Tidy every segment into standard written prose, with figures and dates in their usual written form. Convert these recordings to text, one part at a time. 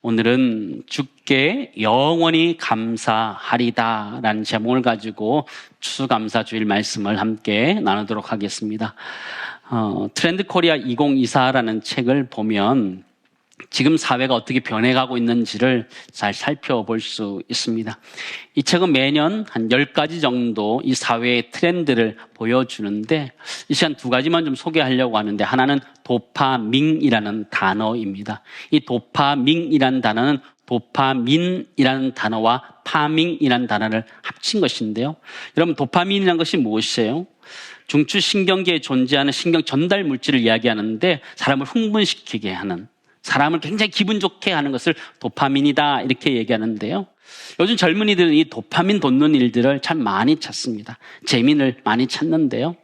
오늘은 주께 영원히 감사하리다 라는 제목을 가지고 추수감사주일 말씀을 함께 나누도록 하겠습니다. 트렌드 코리아 2024라는 책을 보면 지금 사회가 어떻게 변해가고 있는지를 잘 살펴볼 수 있습니다. 이 책은 매년 한 10가지 정도 이 사회의 트렌드를 보여주는데 이 시간 2가지만 좀 소개하려고 하는데, 하나는 도파민이라는 단어입니다. 이 도파민이라는 단어는 도파민이라는 단어와 파밍이라는 단어를 합친 것인데요. 여러분, 도파민이라는 것이 무엇이에요? 중추신경계에 존재하는 신경 전달 물질을 이야기하는데, 사람을 흥분시키게 하는, 사람을 굉장히 기분 좋게 하는 것을 도파민이다 이렇게 얘기하는데요. 요즘 젊은이들은 이 도파민 돋는 일들을 참 많이 찾습니다. 재미를 많이 찾는데요.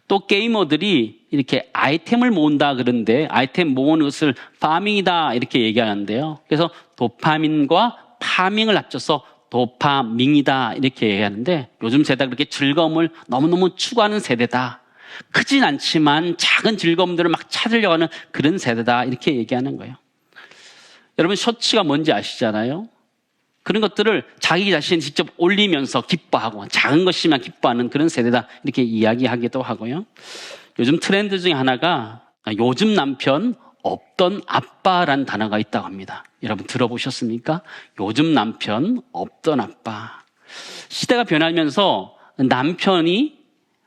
또 게이머들이 이렇게 아이템을 모은다 그러는데, 아이템 모으는 것을 파밍이다 이렇게 얘기하는데요. 그래서 도파민과 파밍을 합쳐서 도파민이다 이렇게 얘기하는데, 요즘 세대가 그렇게 즐거움을 너무너무 추구하는 세대다, 크진 않지만 작은 즐거움들을 막 찾으려고 하는 그런 세대다 이렇게 얘기하는 거예요. 여러분, 쇼츠가 뭔지 아시잖아요. 그런 것들을 자기 자신이 직접 올리면서 기뻐하고 작은 것이면 기뻐하는 그런 세대다 이렇게 이야기하기도 하고요. 요즘 트렌드 중에 하나가 요즘 남편 없던 아빠라는 단어가 있다고 합니다. 여러분 들어보셨습니까? 요즘 남편 없던 아빠. 시대가 변하면서 남편이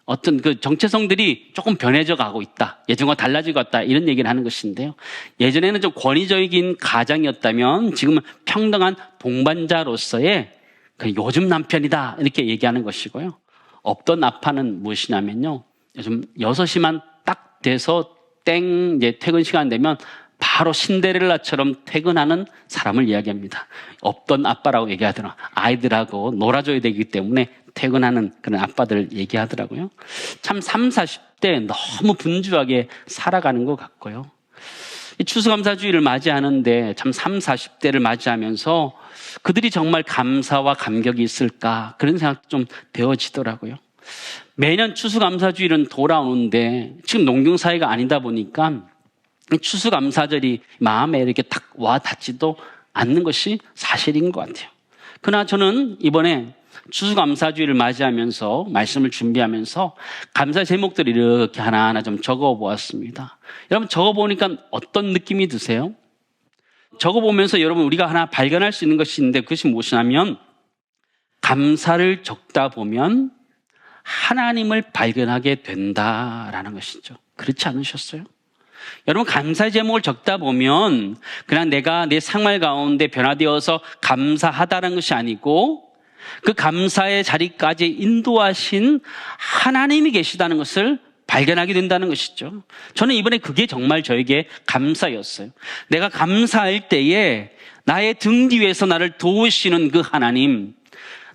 어떤 그 정체성들이 조금 변해져 가고 있다, 예전과 달라지고 있다, 이런 얘기를 하는 것인데요. 예전에는 좀 권위적인 가장이었다면 지금은 평등한 동반자로서의 그 요즘 남편이다 이렇게 얘기하는 것이고요. 없던 아빠는 무엇이냐면요, 요즘 6시만 딱 돼서 땡 이제 퇴근 시간 되면 바로 신데렐라처럼 퇴근하는 사람을 이야기합니다. 없던 아빠라고 얘기하더라고요. 아이들하고 놀아줘야 되기 때문에 퇴근하는 그런 아빠들 얘기하더라고요. 참 30, 40대 너무 분주하게 살아가는 것 같고요. 이 추수감사주의를 맞이하는데 참 30, 40대를 맞이하면서 그들이 정말 감사와 감격이 있을까, 그런 생각도 좀 되어지더라고요. 매년 추수감사주의는 돌아오는데 지금 농경사회가 아니다 보니까 추수감사절이 마음에 이렇게 딱 와 닿지도 않는 것이 사실인 것 같아요. 그러나 저는 이번에 추수감사주의를 맞이하면서 말씀을 준비하면서 감사 제목들을 이렇게 하나하나 좀 적어보았습니다. 여러분, 적어보니까 어떤 느낌이 드세요? 적어보면서 여러분, 우리가 하나 발견할 수 있는 것이 있는데, 그것이 무엇이냐면 감사를 적다 보면 하나님을 발견하게 된다라는 것이죠. 그렇지 않으셨어요? 여러분, 감사의 제목을 적다 보면 그냥 내가 내 생활 가운데 변화되어서 감사하다는 것이 아니고, 그 감사의 자리까지 인도하신 하나님이 계시다는 것을 발견하게 된다는 것이죠. 저는 이번에 그게 정말 저에게 감사였어요. 내가 감사할 때에 나의 등 뒤에서 나를 도우시는 그 하나님,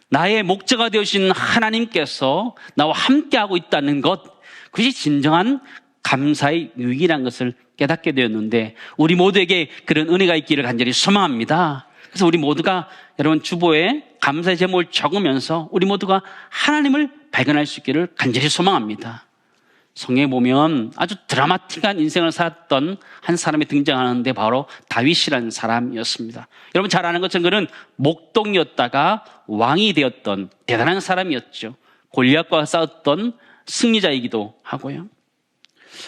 나의 목자가 되어주신 하나님께서 나와 함께하고 있다는 것, 그것이 진정한 감사의 유익이라는 것을 깨닫게 되었는데, 우리 모두에게 그런 은혜가 있기를 간절히 소망합니다. 그래서 우리 모두가 여러분 주보에 감사의 제목을 적으면서 우리 모두가 하나님을 발견할 수 있기를 간절히 소망합니다. 성경에 보면 아주 드라마틱한 인생을 살았던 한 사람이 등장하는데, 바로 다윗이라는 사람이었습니다. 여러분 잘 아는 것처럼 그는 목동이었다가 왕이 되었던 대단한 사람이었죠. 골리앗과 싸웠던 승리자이기도 하고요.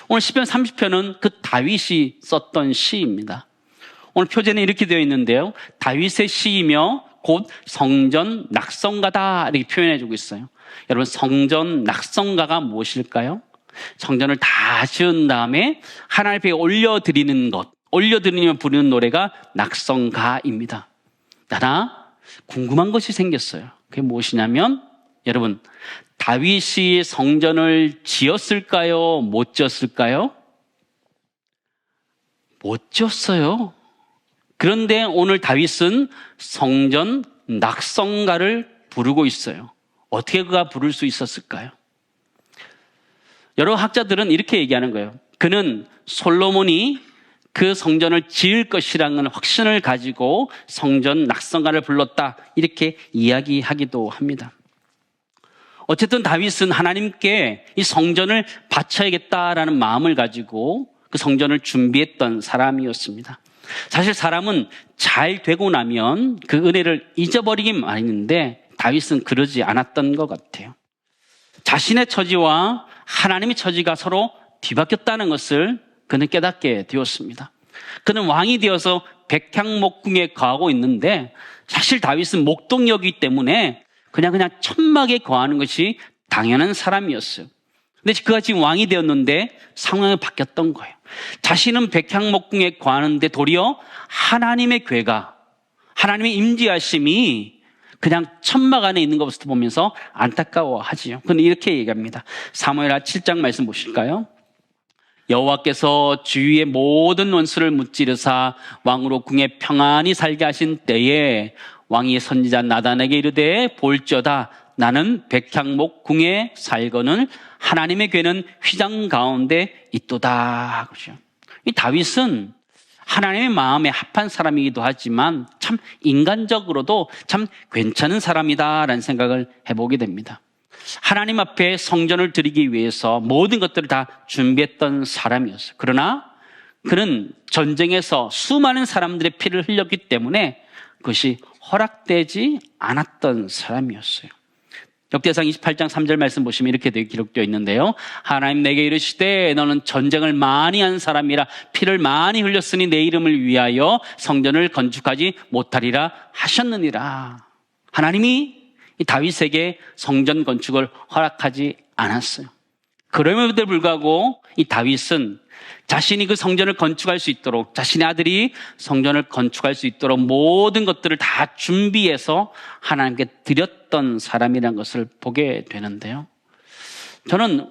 오늘 시편 30편은 그 다윗이 썼던 시입니다. 오늘 표제는 이렇게 되어 있는데요, 다윗의 시이며 곧 성전 낙성가다 이렇게 표현해주고 있어요. 여러분, 성전 낙성가가 무엇일까요? 성전을 다 지은 다음에 하나님 앞에 올려드리는 것, 올려드리면 부르는 노래가 낙성가입니다. 나나 궁금한 것이 생겼어요. 그게 무엇이냐면, 여러분, 다윗이 성전을 지었을까요? 못 지었을까요? 못 지었어요. 그런데 오늘 다윗은 성전 낙성가를 부르고 있어요. 어떻게 그가 부를 수 있었을까요? 여러 학자들은 이렇게 얘기하는 거예요. 그는 솔로몬이 그 성전을 지을 것이라는 확신을 가지고 성전 낙성가를 불렀다, 이렇게 이야기하기도 합니다. 어쨌든 다윗은 하나님께 이 성전을 바쳐야겠다라는 마음을 가지고 그 성전을 준비했던 사람이었습니다. 사실 사람은 잘 되고 나면 그 은혜를 잊어버리긴 마련인데 다윗은 그러지 않았던 것 같아요. 자신의 처지와 하나님의 처지가 서로 뒤바뀌었다는 것을 그는 깨닫게 되었습니다. 그는 왕이 되어서 백향목궁에 거하고 있는데 사실 다윗은 목동이었기 때문에 그냥 천막에 거하는 것이 당연한 사람이었어요. 근데 그가 지금 왕이 되었는데 상황이 바뀌었던 거예요. 자신은 백향목궁에 거하는데 도리어 하나님의 괴가, 하나님의 임재하심이 그냥 천막 안에 있는 것을 보면서 안타까워하지요. 그는 이렇게 얘기합니다. 사무엘하 7장 말씀 보실까요? 여호와께서 주위의 모든 원수를 무찌르사 왕으로 궁에 평안히 살게 하신 때에 왕이 선지자 나단에게 이르되 볼지어다 나는 백향목 궁에 살거늘 하나님의 괴는 휘장 가운데 있도다. 그렇죠. 이 다윗은 하나님의 마음에 합한 사람이기도 하지만 참 인간적으로도 참 괜찮은 사람이다라는 생각을 해보게 됩니다. 하나님 앞에 성전을 드리기 위해서 모든 것들을 다 준비했던 사람이었어요. 그러나 그는 전쟁에서 수많은 사람들의 피를 흘렸기 때문에 그것이 허락되지 않았던 사람이었어요. 역대상 28장 3절 말씀 보시면 이렇게 기록되어 있는데요. 하나님 내게 이르시되 너는 전쟁을 많이 한 사람이라 피를 많이 흘렸으니 내 이름을 위하여 성전을 건축하지 못하리라 하셨느니라. 하나님이 이 다윗에게 성전 건축을 허락하지 않았어요. 그럼에도 불구하고 이 다윗은 자신이 그 성전을 건축할 수 있도록, 자신의 아들이 성전을 건축할 수 있도록 모든 것들을 다 준비해서 하나님께 드렸던 사람이라는 것을 보게 되는데요. 저는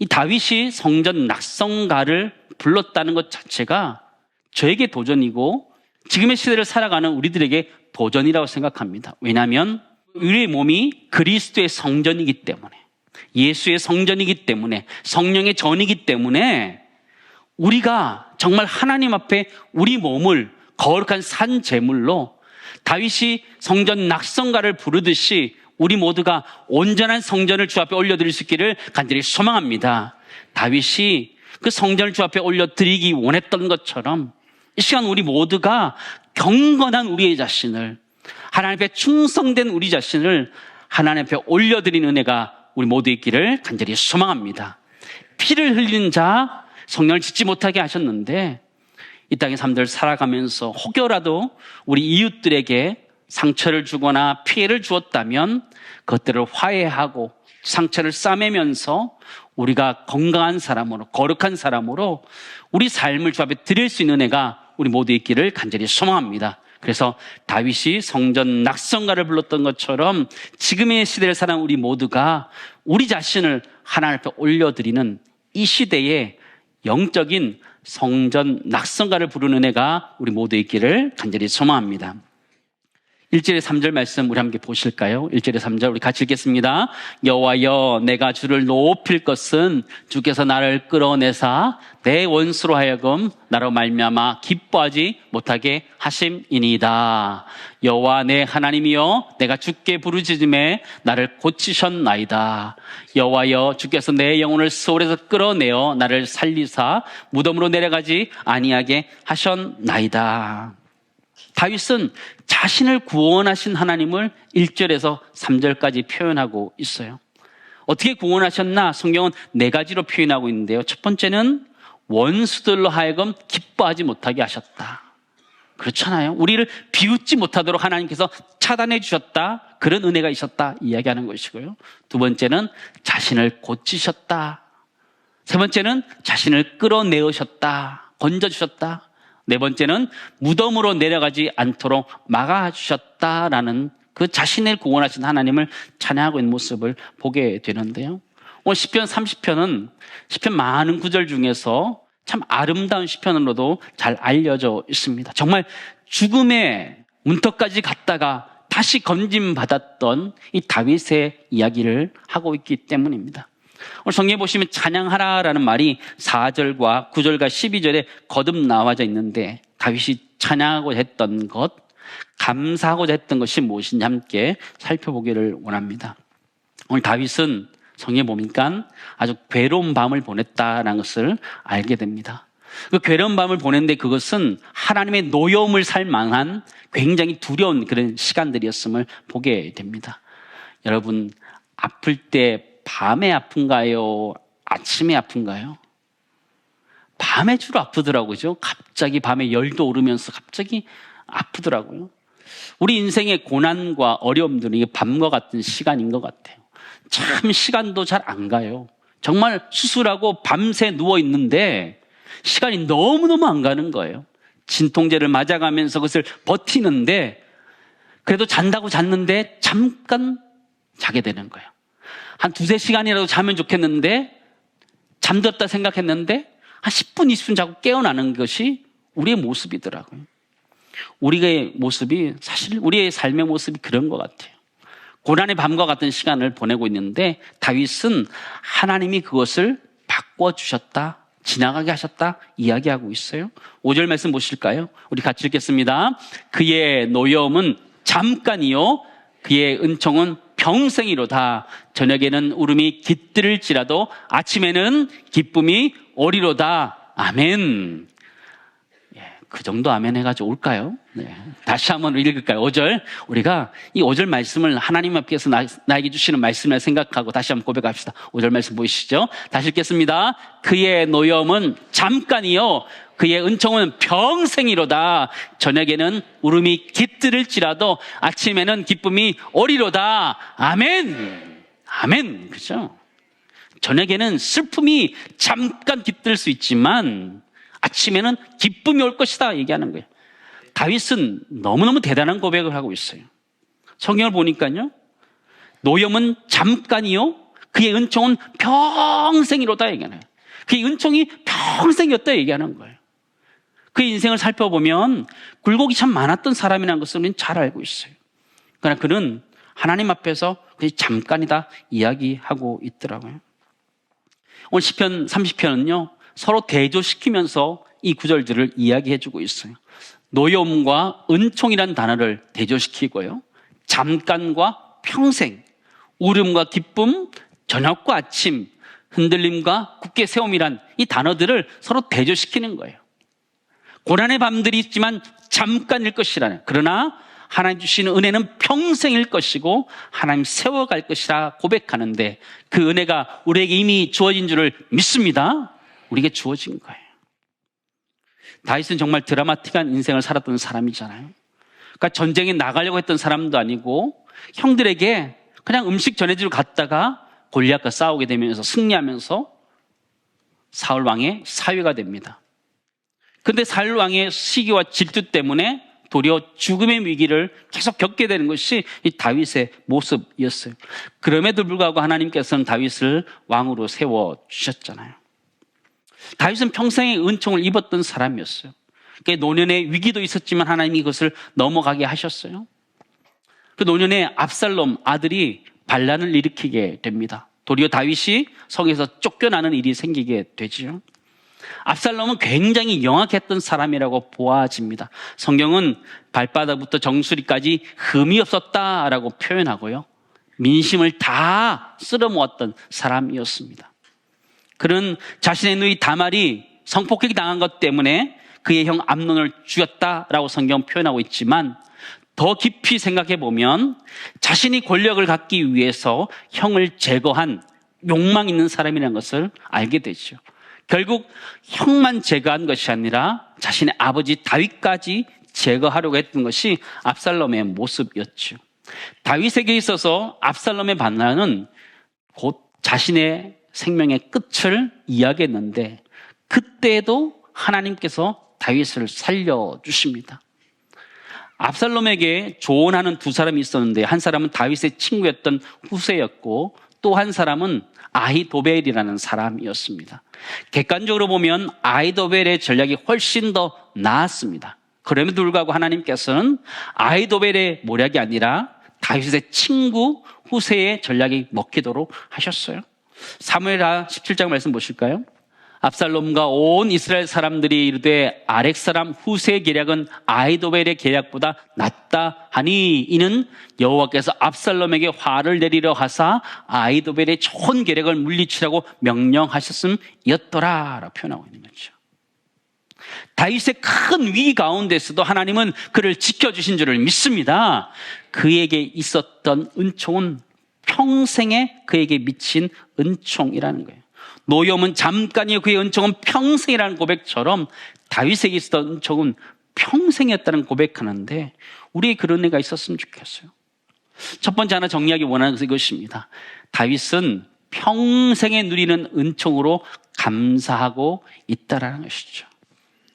이 다윗이 성전 낙성가를 불렀다는 것 자체가 저에게 도전이고 지금의 시대를 살아가는 우리들에게 도전이라고 생각합니다. 왜냐하면 우리의 몸이 그리스도의 성전이기 때문에, 예수의 성전이기 때문에, 성령의 전이기 때문에 우리가 정말 하나님 앞에 우리 몸을 거룩한 산 제물로 다윗이 성전 낙성가를 부르듯이 우리 모두가 온전한 성전을 주 앞에 올려드릴 수 있기를 간절히 소망합니다. 다윗이 그 성전을 주 앞에 올려드리기 원했던 것처럼 이 시간 우리 모두가 경건한 우리의 자신을, 하나님 앞에 충성된 우리 자신을 하나님 앞에 올려드리는 은혜가 우리 모두 있기를 간절히 소망합니다. 피를 흘리는 자 성령을 짓지 못하게 하셨는데 이 땅의 삶들을 살아가면서 혹여라도 우리 이웃들에게 상처를 주거나 피해를 주었다면 그것들을 화해하고 상처를 싸매면서 우리가 건강한 사람으로, 거룩한 사람으로 우리 삶을 주 앞에 드릴 수 있는 은혜가 우리 모두 있기를 간절히 소망합니다. 그래서 다윗이 성전 낙성가를 불렀던 것처럼 지금의 시대를 사는 우리 모두가 우리 자신을 하나님 앞에 올려드리는 이 시대에 영적인 성전 낙성가를 부르는 은혜가 우리 모두 있기를 간절히 소망합니다. 1절에 3절 말씀 우리 함께 보실까요? 1절에 3절 우리 같이 읽겠습니다. 여호와여 내가 주를 높일 것은 주께서 나를 끌어내사 내 원수로 하여금 나로 말미암아 기뻐하지 못하게 하심이니이다. 여호와 내 하나님이여 내가 주께 부르짖음에 나를 고치셨나이다. 여호와여 주께서 내 영혼을 스올에서 끌어내어 나를 살리사 무덤으로 내려가지 아니하게 하셨나이다. 다윗은 자신을 구원하신 하나님을 1절에서 3절까지 표현하고 있어요. 어떻게 구원하셨나? 성경은 4가지로 표현하고 있는데요. 첫 번째는 원수들로 하여금 기뻐하지 못하게 하셨다. 그렇잖아요. 우리를 비웃지 못하도록 하나님께서 차단해 주셨다. 그런 은혜가 있었다. 이야기하는 것이고요. 두 번째는 자신을 고치셨다. 세 번째는 자신을 끌어내으셨다. 건져주셨다. 네 번째는 무덤으로 내려가지 않도록 막아주셨다라는 그 자신을 구원하신 하나님을 찬양하고 있는 모습을 보게 되는데요. 오늘 시편 30편은 시편 많은 구절 중에서 참 아름다운 시편으로도 잘 알려져 있습니다. 정말 죽음의 문턱까지 갔다가 다시 건짐받았던 이 다윗의 이야기를 하고 있기 때문입니다. 오늘 성경에 보시면 찬양하라라는 말이 4절과 9절과 12절에 거듭 나와져 있는데 다윗이 찬양하고자 했던 것, 감사하고자 했던 것이 무엇인지 함께 살펴보기를 원합니다. 오늘 다윗은 성경에 보니까 아주 괴로운 밤을 보냈다는 것을 알게 됩니다. 그 괴로운 밤을 보냈는데 그것은 하나님의 노여움을 살 만한 굉장히 두려운 그런 시간들이었음을 보게 됩니다. 여러분, 아플 때 밤에 아픈가요? 아침에 아픈가요? 밤에 주로 아프더라고요. 갑자기 밤에 열도 오르면서 갑자기 아프더라고요. 우리 인생의 고난과 어려움들은 이게 밤과 같은 시간인 것 같아요. 참 시간도 잘 안 가요. 정말 수술하고 밤새 누워 있는데 시간이 너무너무 안 가는 거예요. 진통제를 맞아가면서 그것을 버티는데 그래도 잔다고 잤는데 잠깐 자게 되는 거예요. 한 2-3시간이라도 자면 좋겠는데 잠들었다 생각했는데 한 10분, 20분 자고 깨어나는 것이 우리의 모습이더라고요. 우리의 모습이 사실 우리의 삶의 모습이 그런 것 같아요. 고난의 밤과 같은 시간을 보내고 있는데 다윗은 하나님이 그것을 바꿔주셨다, 지나가게 하셨다 이야기하고 있어요. 5절 말씀 보실까요? 우리 같이 읽겠습니다. 그의 노여움은 잠깐이요 그의 은총은 평생이로다. 저녁에는 울음이 깃들을지라도 아침에는 기쁨이 오리로다. 아멘. 그 정도 아멘 해가지고 올까요? 네. 다시 한번 읽을까요? 5절. 우리가 이 5절 말씀을 하나님 앞에서 나에게 주시는 말씀을 생각하고 다시 한번 고백합시다. 5절 말씀 보이시죠? 다시 읽겠습니다. 그의 노여움은 잠깐이요 그의 은총은 평생이로다. 저녁에는 울음이 깃들을지라도 아침에는 기쁨이 오리로다. 아멘. 아멘. 그죠? 저녁에는 슬픔이 잠깐 깃들 수 있지만 아침에는 기쁨이 올 것이다 얘기하는 거예요. 다윗은 너무너무 대단한 고백을 하고 있어요. 성경을 보니까요. 노염은 잠깐이요 그의 은총은 평생이로다 얘기하는 거예요. 그의 은총이 평생이었다 얘기하는 거예요. 그의 인생을 살펴보면 굴곡이 참 많았던 사람이라는 것을 우리는 잘 알고 있어요. 그러나 그는 하나님 앞에서 그냥 잠깐이다 이야기하고 있더라고요. 오늘 시편 30편은요 서로 대조시키면서 이 구절들을 이야기해주고 있어요. 노여움과 은총이라는 단어를 대조시키고요. 잠깐과 평생, 울음과 기쁨, 저녁과 아침, 흔들림과 굳게 세움이란 이 단어들을 서로 대조시키는 거예요. 고난의 밤들이 있지만 잠깐일 것이라는, 그러나 하나님 주시는 은혜는 평생일 것이고 하나님 세워갈 것이라 고백하는데 그 은혜가 우리에게 이미 주어진 줄을 믿습니다. 우리에게 주어진 거예요. 다윗은 정말 드라마틱한 인생을 살았던 사람이잖아요. 그러니까 전쟁에 나가려고 했던 사람도 아니고 형들에게 그냥 음식 전해주러 갔다가 골리앗과 싸우게 되면서 승리하면서 사울 왕의 사위가 됩니다. 그런데 사울 왕의 시기와 질투 때문에 도리어 죽음의 위기를 계속 겪게 되는 것이 이 다윗의 모습이었어요. 그럼에도 불구하고 하나님께서는 다윗을 왕으로 세워주셨잖아요. 다윗은 평생의 은총을 입었던 사람이었어요. 그러니까 노년의 위기도 있었지만 하나님이 그것을 넘어가게 하셨어요. 그 노년에 압살롬 아들이 반란을 일으키게 됩니다. 도리어 다윗이 성에서 쫓겨나는 일이 생기게 되지요. 압살롬은 굉장히 영악했던 사람이라고 보아집니다. 성경은 발바닥부터 정수리까지 흠이 없었다라고 표현하고요. 민심을 다 쓸어모았던 사람이었습니다. 그는 자신의 누이 다말이 성폭행 당한 것 때문에 그의 형 암논을 죽였다라고 성경 표현하고 있지만 더 깊이 생각해 보면 자신이 권력을 갖기 위해서 형을 제거한 욕망 있는 사람이라는 것을 알게 되죠. 결국 형만 제거한 것이 아니라 자신의 아버지 다윗까지 제거하려고 했던 것이 압살롬의 모습이었죠. 다윗에게 있어서 압살롬의 반란은 곧 자신의 생명의 끝을 이야기했는데 그때도 하나님께서 다윗을 살려주십니다. 압살롬에게 조언하는 두 사람이 있었는데 한 사람은 다윗의 친구였던 후세였고 또 한 사람은 아히도벨이라는 사람이었습니다. 객관적으로 보면 아히도벨의 전략이 훨씬 더 나았습니다. 그럼에도 불구하고 하나님께서는 아히도벨의 모략이 아니라 다윗의 친구 후세의 전략이 먹히도록 하셨어요. 사무엘하 17장 말씀 보실까요? 압살롬과 온 이스라엘 사람들이 이르되 아렉 사람 후세의 계략은 아히도벨의 계략보다 낫다 하니 이는 여호와께서 압살롬에게 화를 내리려 하사 아히도벨의 좋은 계략을 물리치라고 명령하셨음이었더라 라고 표현하고 있는 거죠. 다윗의 큰 위기 가운데서도 하나님은 그를 지켜주신 줄을 믿습니다. 그에게 있었던 은총은 평생에 그에게 미친 은총이라는 거예요. 노염은 잠깐이요 그의 은총은 평생이라는 고백처럼 다윗에게 있었던 은총은 평생이었다는 고백하는데 우리의 그런 애가 있었으면 좋겠어요. 첫 번째 하나 정리하기 원하는 것은 이것입니다. 다윗은 평생에 누리는 은총으로 감사하고 있다라는 것이죠.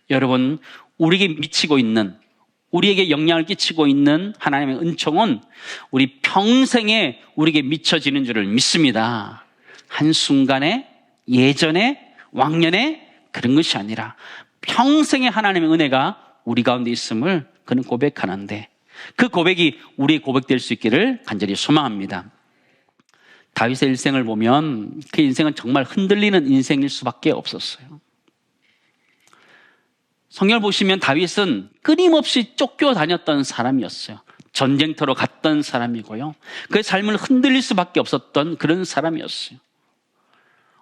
여러분, 우리에게 미치고 있는, 우리에게 영향을 끼치고 있는 하나님의 은총은 우리 평생에 우리에게 미쳐지는 줄을 믿습니다. 한순간에, 예전에, 왕년에 그런 것이 아니라 평생에 하나님의 은혜가 우리 가운데 있음을 그는 고백하는데 그 고백이 우리의 고백될 수 있기를 간절히 소망합니다. 다윗의 일생을 보면 그 인생은 정말 흔들리는 인생일 수밖에 없었어요. 성경을 보시면 다윗은 끊임없이 쫓겨다녔던 사람이었어요. 전쟁터로 갔던 사람이고요. 그의 삶을 흔들릴 수밖에 없었던 그런 사람이었어요.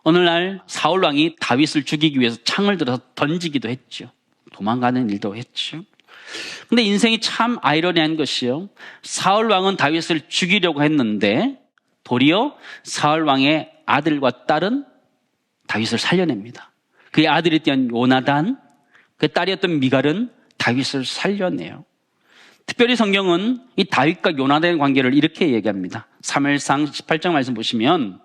어느 날 사울 왕이 다윗을 죽이기 위해서 창을 들어서 던지기도 했죠. 도망가는 일도 했죠. 근데 인생이 참 아이러니한 것이요. 사울 왕은 다윗을 죽이려고 했는데 도리어 사울 왕의 아들과 딸은 다윗을 살려냅니다. 그의 아들이었던 요나단, 그 딸이었던 미갈은 다윗을 살려내요. 특별히 성경은 이 다윗과 요나단의 관계를 이렇게 얘기합니다. 사무엘상 18장 말씀 보시면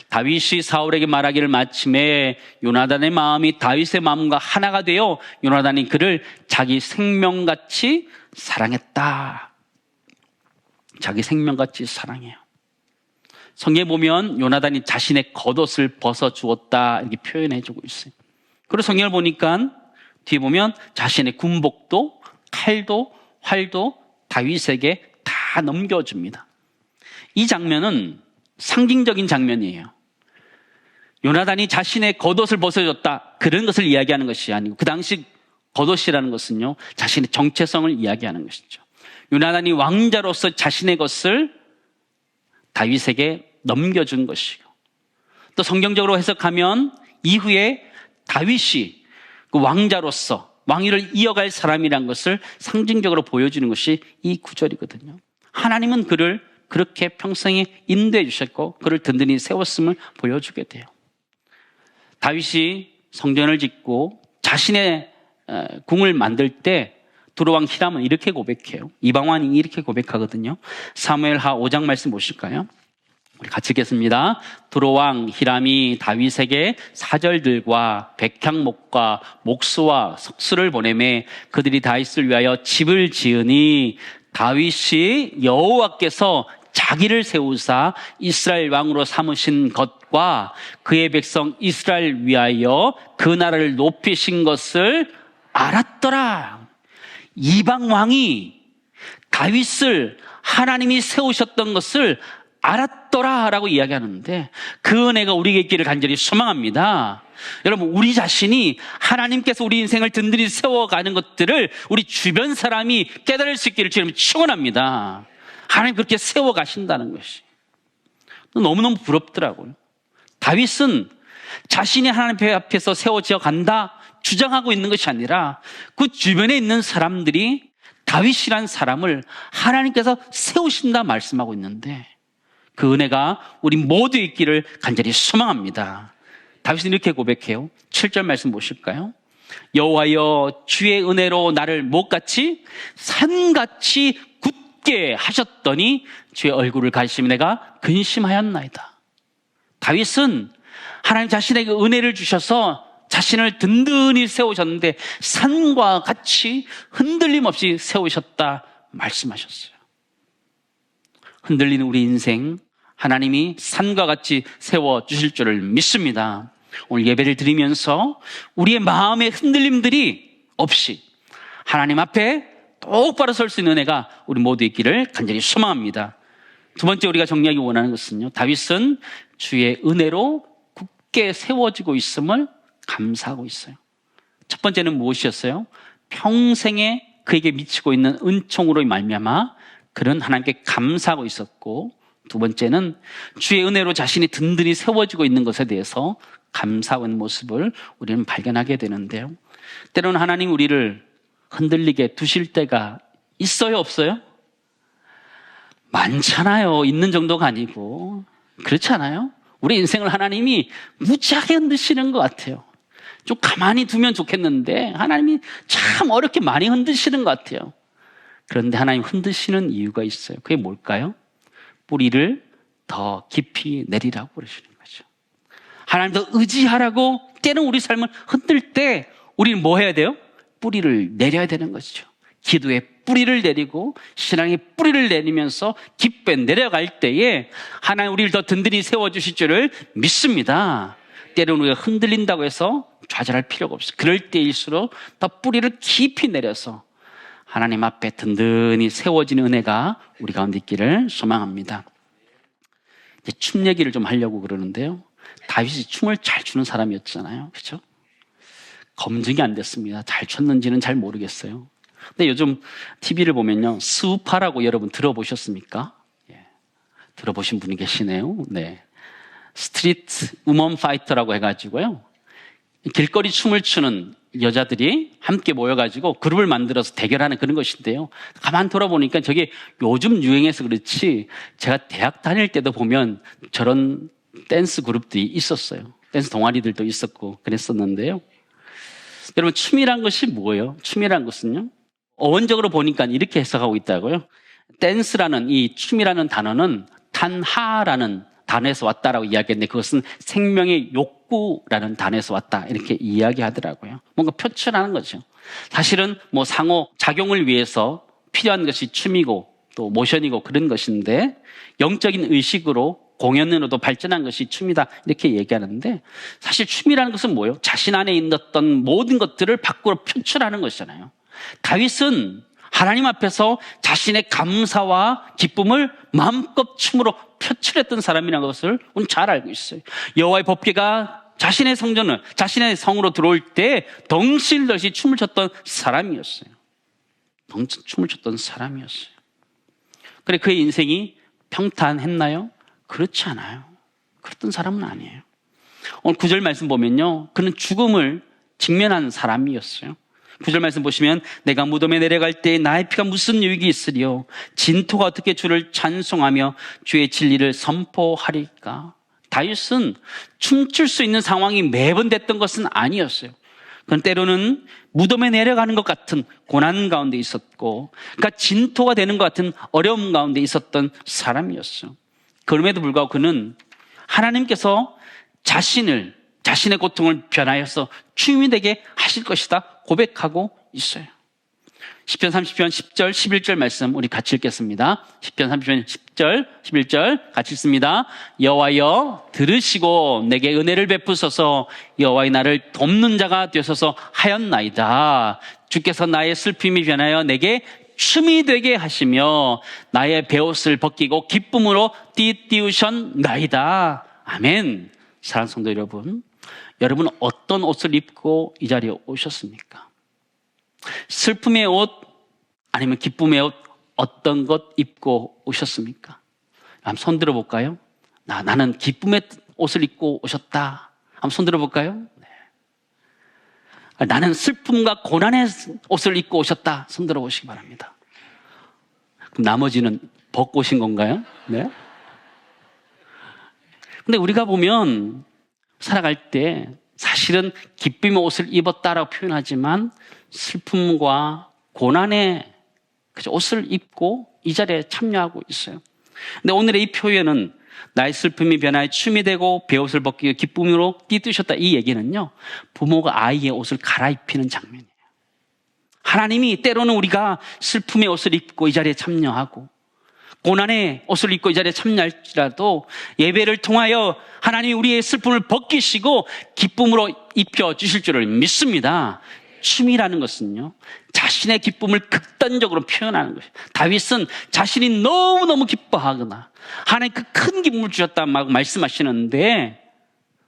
다윗이 사울에게 말하기를 마침에 요나단의 마음이 다윗의 마음과 하나가 되어 요나단이 그를 자기 생명같이 사랑했다. 자기 생명같이 사랑해요. 성경에 보면 요나단이 자신의 겉옷을 벗어 주었다 이렇게 표현해주고 있어요. 그리고 성경을 보니까 뒤에 보면 자신의 군복도 칼도 활도 다윗에게 다 넘겨줍니다. 이 장면은 상징적인 장면이에요. 요나단이 자신의 겉옷을 벗어줬다 그런 것을 이야기하는 것이 아니고 그 당시 겉옷이라는 것은요 자신의 정체성을 이야기하는 것이죠. 요나단이 왕자로서 자신의 것을 다윗에게 넘겨준 것이고 또 성경적으로 해석하면 이후에 다윗이 그 왕자로서 왕위를 이어갈 사람이란 것을 상징적으로 보여주는 것이 이 구절이거든요. 하나님은 그를 그렇게 평생에 인도해 주셨고 그를 든든히 세웠음을 보여주게 돼요. 다윗이 성전을 짓고 자신의 궁을 만들 때 두로왕 히람은 이렇게 고백해요. 이방왕이 이렇게 고백하거든요. 사무엘하 5장 말씀 보실까요? 우리 같이 읽겠습니다. 두로왕 히람이 다윗에게 사절들과 백향목과 목수와 석수를 보내매 그들이 다윗을 위하여 집을 지으니 다윗이 여호와께서 자기를 세우사 이스라엘 왕으로 삼으신 것과 그의 백성 이스라엘 위하여 그 나라를 높이신 것을 알았더라. 이방 왕이 다윗을 하나님이 세우셨던 것을 알았더라라고 이야기하는데 그 은혜가 우리에게 있기를 간절히 소망합니다. 여러분, 우리 자신이 하나님께서 우리 인생을 든든히 세워가는 것들을 우리 주변 사람이 깨달을 수 있기를 주님 축원합니다. 하나님 그렇게 세워가신다는 것이 너무너무 부럽더라고요. 다윗은 자신이 하나님 앞에서 세워져 간다 주장하고 있는 것이 아니라 그 주변에 있는 사람들이 다윗이란 사람을 하나님께서 세우신다 말씀하고 있는데 그 은혜가 우리 모두에 있기를 간절히 소망합니다. 다윗은 이렇게 고백해요. 7절 말씀 보실까요? 여호와여 주의 은혜로 나를 못같이 산같이 굳게 하셨더니 주의 얼굴을 가리시며 내가 근심하였나이다. 다윗은 하나님 자신에게 은혜를 주셔서 자신을 든든히 세우셨는데 산과 같이 흔들림 없이 세우셨다 말씀하셨어요. 흔들리는 우리 인생 하나님이 산과 같이 세워주실 줄을 믿습니다. 오늘 예배를 드리면서 우리의 마음의 흔들림들이 없이 하나님 앞에 똑바로 설 수 있는 은혜가 우리 모두 있기를 간절히 소망합니다. 두 번째 우리가 정리하기 원하는 것은요, 다윗은 주의 은혜로 굳게 세워지고 있음을 감사하고 있어요. 첫 번째는 무엇이었어요? 평생에 그에게 미치고 있는 은총으로 말미암아 그는 하나님께 감사하고 있었고, 두 번째는 주의 은혜로 자신이 든든히 세워지고 있는 것에 대해서 감사하고 있는 모습을 우리는 발견하게 되는데요. 때로는 하나님 우리를 흔들리게 두실 때가 있어요, 없어요? 많잖아요. 있는 정도가 아니고. 그렇지 않아요? 우리 인생을 하나님이 무지하게 흔드시는 것 같아요. 좀 가만히 두면 좋겠는데 하나님이 참 어렵게 많이 흔드시는 것 같아요. 그런데 하나님 흔드시는 이유가 있어요. 그게 뭘까요? 뿌리를 더 깊이 내리라고 그러시는 거죠. 하나님 더 의지하라고. 때는 우리 삶을 흔들 때 우리는 뭐 해야 돼요? 뿌리를 내려야 되는 것이죠. 기도의 뿌리를 내리고 신앙의 뿌리를 내리면서 깊게 내려갈 때에 하나님 우리를 더 든든히 세워주실 줄을 믿습니다. 때로는 우리가 흔들린다고 해서 좌절할 필요가 없어요. 그럴 때일수록 더 뿌리를 깊이 내려서 하나님 앞에 든든히 세워지는 은혜가 우리 가운데 있기를 소망합니다. 이제 춤 얘기를 좀 하려고 그러는데요. 다윗이 춤을 잘 추는 사람이었잖아요. 그렇죠? 검증이 안 됐습니다. 잘 췄는지는 잘 모르겠어요. 근데 요즘 TV를 보면요. 스우파라고 여러분 들어보셨습니까? 예. 들어보신 분이 계시네요. 네. 스트리트 우먼 파이터라고 해가지고요. 길거리 춤을 추는 여자들이 함께 모여가지고 그룹을 만들어서 대결하는 그런 것인데요. 가만 돌아보니까 저게 요즘 유행해서 그렇지 제가 대학 다닐 때도 보면 저런 댄스 그룹들이 있었어요. 댄스 동아리들도 있었고 그랬었는데요. 여러분 춤이란 것이 뭐예요? 춤이란 것은요. 어원적으로 보니까 이렇게 해석하고 있다고요. 댄스라는 이 춤이라는 단어는 탄하라는 단어에서 왔다라고 이야기했는데 그것은 생명의 욕구라는 단어에서 왔다 이렇게 이야기하더라고요. 뭔가 표출하는 거죠. 사실은 뭐 상호 작용을 위해서 필요한 것이 춤이고 또 모션이고 그런 것인데 영적인 의식으로 공연으로도 발전한 것이 춤이다 이렇게 얘기하는데 사실 춤이라는 것은 뭐예요? 자신 안에 있었던 모든 것들을 밖으로 표출하는 것이잖아요. 다윗은 하나님 앞에서 자신의 감사와 기쁨을 마음껏 춤으로 표출했던 사람이라는 것을 우리는 잘 알고 있어요. 여호와의 법궤가 자신의 성전을 자신의 성으로 들어올 때 덩실듯이 춤을 췄던 사람이었어요. 춤을 췄던 사람이었어요. 그래 그의 인생이 평탄했나요? 그렇지 않아요. 그랬던 사람은 아니에요. 오늘 9절 말씀 보면요. 그는 죽음을 직면한 사람이었어요. 9절 말씀 보시면 내가 무덤에 내려갈 때 나의 피가 무슨 유익이 있으리요 진토가 어떻게 주를 찬송하며 주의 진리를 선포하리까. 다윗은 춤출 수 있는 상황이 매번 됐던 것은 아니었어요. 그건 때로는 무덤에 내려가는 것 같은 고난 가운데 있었고 그러니까 진토가 되는 것 같은 어려움 가운데 있었던 사람이었어요. 그럼에도 불구하고 그는 하나님께서 자신의 고통을 변하여서 춤이 되게 하실 것이다 고백하고 있어요. 시편 30편 10절 11절 말씀 우리 같이 읽겠습니다. 시편 30편 10절 11절 같이 읽습니다. 여호와여 들으시고 내게 은혜를 베푸소서. 여호와의 나를 돕는 자가 되소서 하였나이다. 주께서 나의 슬픔이 변하여 내게 춤이 되게 하시며 나의 베옷을 벗기고 기쁨으로 띠띠우셨나이다. 아멘. 사랑하는 성도 여러분, 여러분 어떤 옷을 입고 이 자리에 오셨습니까? 슬픔의 옷 아니면 기쁨의 옷 어떤 것 입고 오셨습니까? 한번 손 들어볼까요? 나는 기쁨의 옷을 입고 오셨다. 한번 손 들어볼까요? 네. 나는 슬픔과 고난의 옷을 입고 오셨다. 손 들어보시기 바랍니다. 그럼 나머지는 벗고 오신 건가요? 네. 근데 우리가 보면 살아갈 때 사실은 기쁨의 옷을 입었다라고 표현하지만 슬픔과 고난의 옷을 입고 이 자리에 참여하고 있어요. 근데 오늘의 이 표현은 나의 슬픔이 변화에 춤이 되고 베옷을 벗기고 기쁨으로 띠뜨셨다 이 얘기는요 부모가 아이의 옷을 갈아입히는 장면이에요. 하나님이 때로는 우리가 슬픔의 옷을 입고 이 자리에 참여하고 고난의 옷을 입고 이 자리에 참여할지라도 예배를 통하여 하나님이 우리의 슬픔을 벗기시고 기쁨으로 입혀주실 줄을 믿습니다. 춤이라는 것은요 자신의 기쁨을 극단적으로 표현하는 것이에요. 다윗은 자신이 너무너무 기뻐하거나 하나님 그 큰 기쁨을 주셨다고 말씀하시는데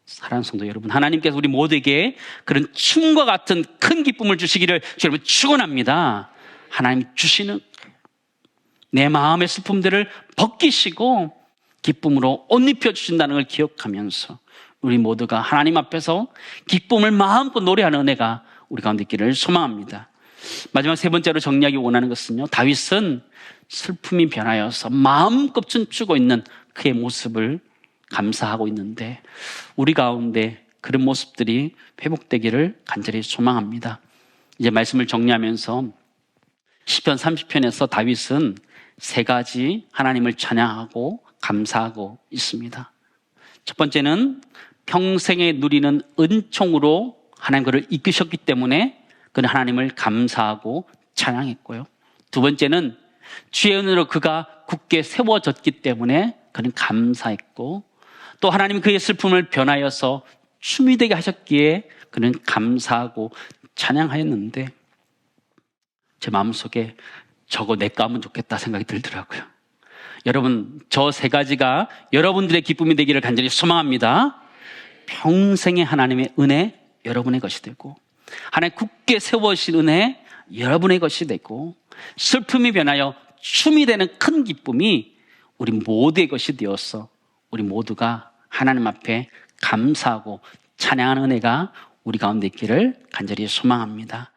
사랑하는 성도 여러분, 하나님께서 우리 모두에게 그런 춤과 같은 큰 기쁨을 주시기를 여러분 축원합니다. 하나님 주시는 내 마음의 슬픔들을 벗기시고 기쁨으로 옷 입혀주신다는 걸 기억하면서 우리 모두가 하나님 앞에서 기쁨을 마음껏 노래하는 은혜가 우리 가운데 있기를 소망합니다. 마지막 세 번째로 정리하기 원하는 것은요, 다윗은 슬픔이 변하여서 마음껏 춤추고 있는 그의 모습을 감사하고 있는데 우리 가운데 그런 모습들이 회복되기를 간절히 소망합니다. 이제 말씀을 정리하면서 시편 30편에서 다윗은 세 가지 하나님을 찬양하고 감사하고 있습니다. 첫 번째는 평생에 누리는 은총으로 하나님 그를 이끄셨기 때문에 그는 하나님을 감사하고 찬양했고요. 두 번째는 주의 은혜로 그가 굳게 세워졌기 때문에 그는 감사했고, 또 하나님 그의 슬픔을 변하여서 춤이 되게 하셨기에 그는 감사하고 찬양하였는데 제 마음속에 저거 내가 하면 좋겠다 생각이 들더라고요. 여러분, 저 세 가지가 여러분들의 기쁨이 되기를 간절히 소망합니다. 평생의 하나님의 은혜 여러분의 것이 되고, 하나님 굳게 세워주신 은혜 여러분의 것이 되고, 슬픔이 변하여 춤이 되는 큰 기쁨이 우리 모두의 것이 되어서 우리 모두가 하나님 앞에 감사하고 찬양하는 은혜가 우리 가운데 있기를 간절히 소망합니다.